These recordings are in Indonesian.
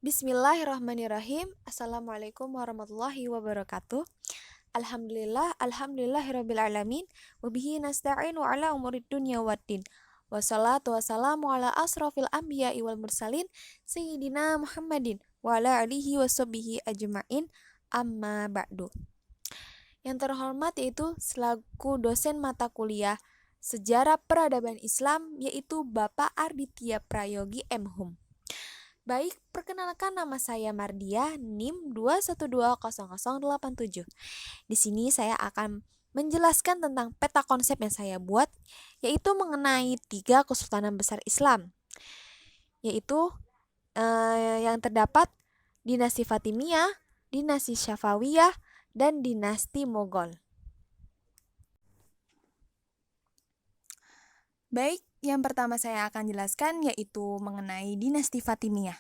Bismillahirrahmanirrahim. Assalamualaikum warahmatullahi wabarakatuh. Alhamdulillahirabbil alamin. Wabihi nasta'inu ala umurid dunya waddin. Wassalatu wassalamu ala asrafil anbiya'i wal mursalin Sayyidina Muhammadin wa ala alihi washabihi ajma'in. Amma ba'du. Yang terhormat yaitu selaku dosen mata kuliah Sejarah Peradaban Islam, yaitu Bapak Arditya Prayogi M.Hum. Baik, perkenalkan, nama saya Mardia, NIM 2120087. Di sini saya akan menjelaskan tentang peta konsep yang saya buat, yaitu mengenai 3 kesultanan besar Islam, yaitu yang terdapat dinasti Fatimiyah, dinasti Syafawiyah, dan dinasti Mogol. Baik, yang pertama saya akan jelaskan yaitu mengenai dinasti Fatimiyah.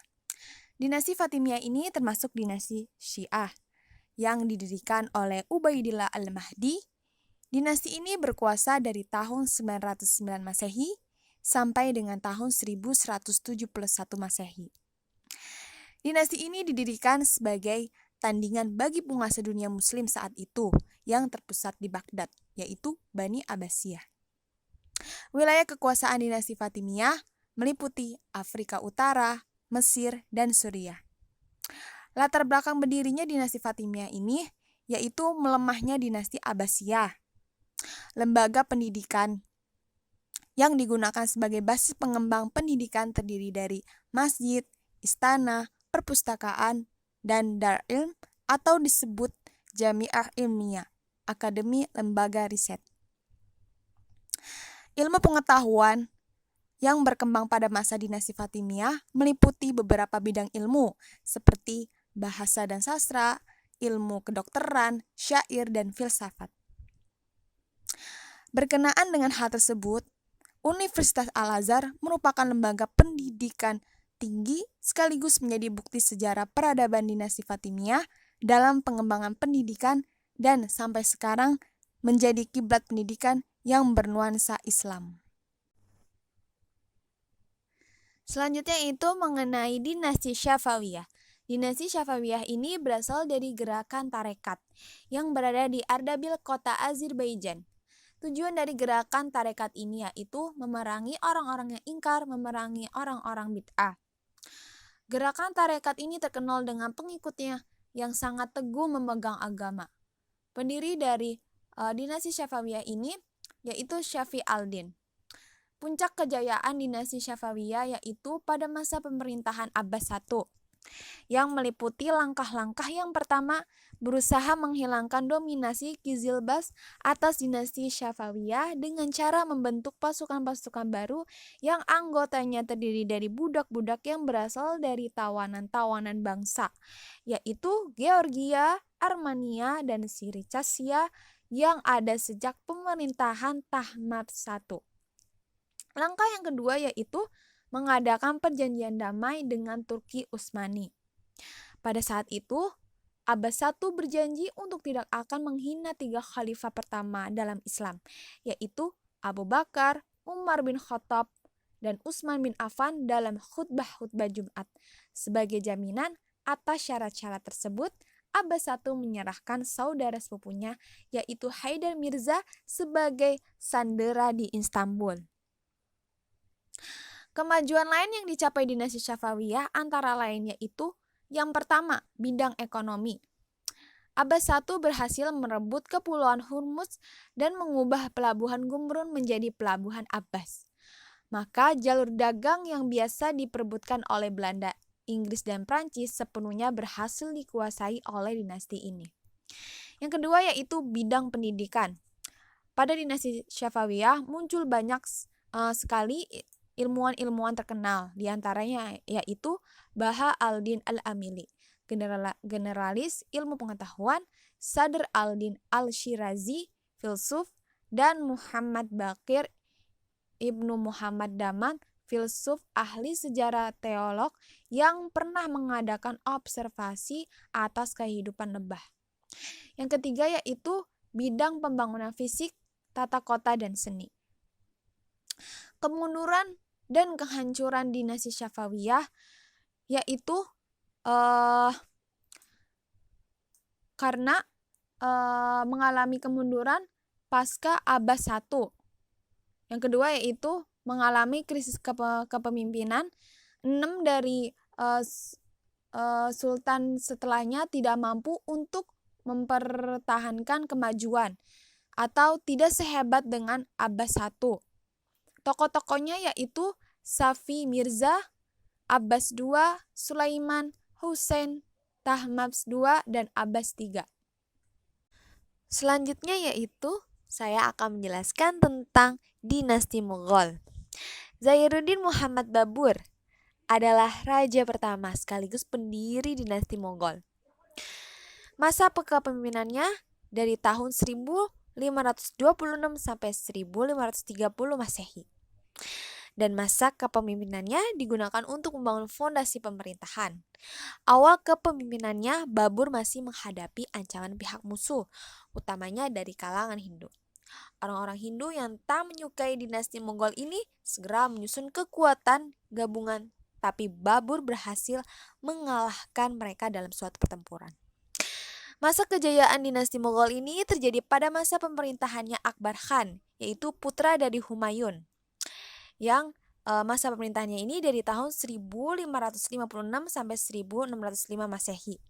Dinasti Fatimiyah ini termasuk dinasti Syiah yang didirikan oleh Ubaidillah Al-Mahdi. Dinasti ini berkuasa dari tahun 909 Masehi sampai dengan tahun 1171 Masehi. Dinasti ini didirikan sebagai tandingan bagi penguasa dunia muslim saat itu yang terpusat di Baghdad, yaitu Bani Abbasiyah. Wilayah kekuasaan dinasti Fatimiyah meliputi Afrika Utara, Mesir, dan Suriah. Latar belakang berdirinya dinasti Fatimiyah ini yaitu melemahnya dinasti Abbasiyah. Lembaga pendidikan yang digunakan sebagai basis pengembang pendidikan terdiri dari masjid, istana, perpustakaan, dan dar ilm atau disebut Jami'ah Ilmiah, akademi lembaga riset. Ilmu pengetahuan yang berkembang pada masa dinasti Fatimiyah meliputi beberapa bidang ilmu seperti bahasa dan sastra, ilmu kedokteran, syair, dan filsafat. Berkenaan dengan hal tersebut, Universitas Al-Azhar merupakan lembaga pendidikan tinggi sekaligus menjadi bukti sejarah peradaban dinasti Fatimiyah dalam pengembangan pendidikan dan sampai sekarang menjadi kiblat pendidikan yang bernuansa Islam. Selanjutnya itu mengenai dinasti Syafawiyah. Dinasti Syafawiyah ini berasal dari gerakan tarekat yang berada di Ardabil, kota Azerbaijan. Tujuan dari gerakan tarekat ini yaitu memerangi orang-orang yang ingkar, memerangi orang-orang bid'ah. Gerakan tarekat ini terkenal dengan pengikutnya yang sangat teguh memegang agama. Pendiri dari dinasti Syafawiyah ini yaitu Syafi al-Din. Puncak kejayaan dinasti Syafawiyah yaitu pada masa pemerintahan Abbas I, yang meliputi langkah-langkah yang pertama berusaha menghilangkan dominasi Qizilbash atas dinasti Syafawiyah dengan cara membentuk pasukan-pasukan baru yang anggotanya terdiri dari budak-budak yang berasal dari tawanan-tawanan bangsa, yaitu Georgia, Armenia, dan Sirikazia yang ada sejak pemerintahan Tahmasp I. Langkah yang kedua yaitu mengadakan perjanjian damai dengan Turki Utsmani. Pada saat itu, Abbas I berjanji untuk tidak akan menghina 3 khalifah pertama dalam Islam, yaitu Abu Bakar, Umar bin Khattab, dan Utsman bin Affan dalam khutbah-khutbah Jumat. Sebagai jaminan atas syarat-syarat tersebut, Abbas I menyerahkan saudara sepupunya yaitu Haidar Mirza sebagai sandera di Istanbul. Kemajuan lain yang dicapai dinasti Syafawiyah antara lain yaitu yang pertama, bidang ekonomi. Abbas I berhasil merebut kepulauan Hormuz dan mengubah pelabuhan Gumrun menjadi pelabuhan Abbas. Maka jalur dagang yang biasa diperebutkan oleh Belanda, Inggris, dan Prancis sepenuhnya berhasil dikuasai oleh dinasti ini. Yang kedua yaitu bidang pendidikan. Pada dinasti Syafawiyah muncul banyak sekali ilmuwan-ilmuwan terkenal, diantaranya yaitu Baha al-Din al-Amili, generalis ilmu pengetahuan, Sadr al-Din al-Shirazi, filsuf, dan Muhammad Baqir Ibnu Muhammad Daman, filsuf ahli sejarah teolog yang pernah mengadakan observasi atas kehidupan lebah. Yang ketiga yaitu bidang pembangunan fisik, tata kota, dan seni. Kemunduran dan kehancuran dinasti Syafawiyah yaitu uh, karena mengalami kemunduran pasca Abbas I. Yang kedua yaitu mengalami krisis kepemimpinan. 6 dari sultan setelahnya tidak mampu untuk mempertahankan kemajuan atau tidak sehebat dengan Abbas I. Tokoh-tokohnya yaitu Safi Mirza, Abbas II, Sulaiman, Hussein, Tahmasp II, dan Abbas III. Selanjutnya yaitu saya akan menjelaskan tentang dinasti Mughal. Zainuddin Muhammad Babur adalah raja pertama sekaligus pendiri dinasti Mughal. Masa kepemimpinannya dari tahun 1526 sampai 1530 Masehi. Dan masa kepemimpinannya digunakan untuk membangun fondasi pemerintahan. Awal kepemimpinannya, Babur masih menghadapi ancaman pihak musuh, utamanya dari kalangan Hindu. Orang-orang Hindu yang tak menyukai dinasti Mongol ini segera menyusun kekuatan gabungan, tapi Babur berhasil mengalahkan mereka dalam suatu pertempuran. Masa kejayaan dinasti Mughal ini terjadi pada masa pemerintahannya Akbar Khan, yaitu putra dari Humayun, yang masa pemerintahannya ini dari tahun 1556 sampai 1605 Masehi.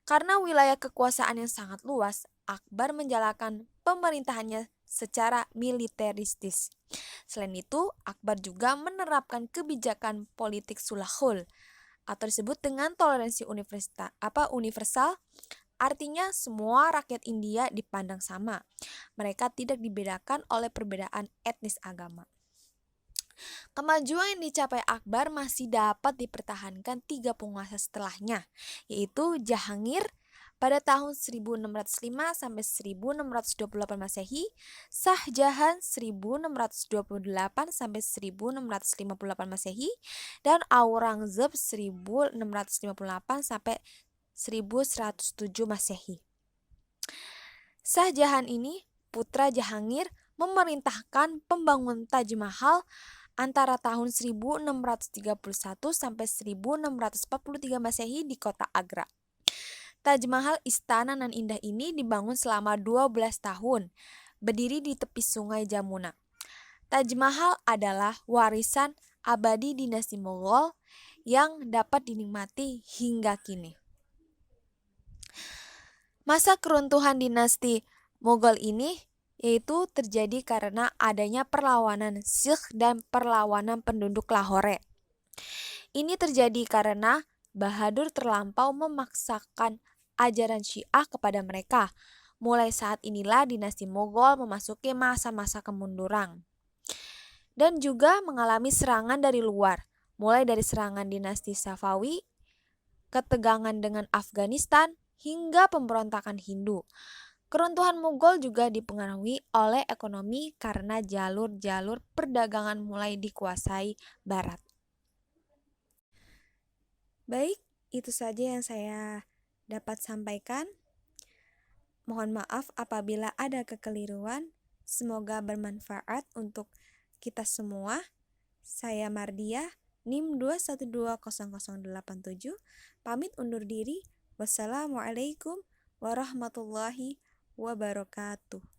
Karena wilayah kekuasaan yang sangat luas, Akbar menjalankan pemerintahannya secara militeristis. Selain itu, Akbar juga menerapkan kebijakan politik sulhul atau disebut dengan toleransi universal, artinya semua rakyat India dipandang sama. Mereka tidak dibedakan oleh perbedaan etnis agama. Kemajuan yang dicapai Akbar masih dapat dipertahankan 3 penguasa setelahnya, yaitu Jahangir pada tahun 1605 sampai 1628 Masehi, Shah Jahan 1628 sampai 1658 Masehi, dan Aurangzeb 1658 sampai 1107 Masehi. Shah Jahan ini, putra Jahangir, memerintahkan pembangunan Taj Mahal antara tahun 1631 sampai 1643 Masehi di kota Agra. Taj Mahal, istana nan indah ini dibangun selama 12 tahun, berdiri di tepi sungai Jamuna. Taj Mahal adalah warisan abadi dinasti Mughal yang dapat dinikmati hingga kini. Masa keruntuhan dinasti Mughal ini yaitu terjadi karena adanya perlawanan Sikh dan perlawanan penduduk Lahore. Ini terjadi karena Bahadur terlampau memaksakan ajaran Syiah kepada mereka. Mulai saat inilah dinasti Mughal memasuki masa-masa kemunduran. Dan juga mengalami serangan dari luar, mulai dari serangan dinasti Safawi, ketegangan dengan Afghanistan, hingga pemberontakan Hindu. Keruntuhan Mughal juga dipengaruhi oleh ekonomi karena jalur-jalur perdagangan mulai dikuasai Barat. Baik, itu saja yang saya dapat sampaikan. Mohon maaf apabila ada kekeliruan. Semoga bermanfaat untuk kita semua. Saya Mardiah, NIM 2120087, pamit undur diri. Wassalamualaikum warahmatullahi wabarakatuh.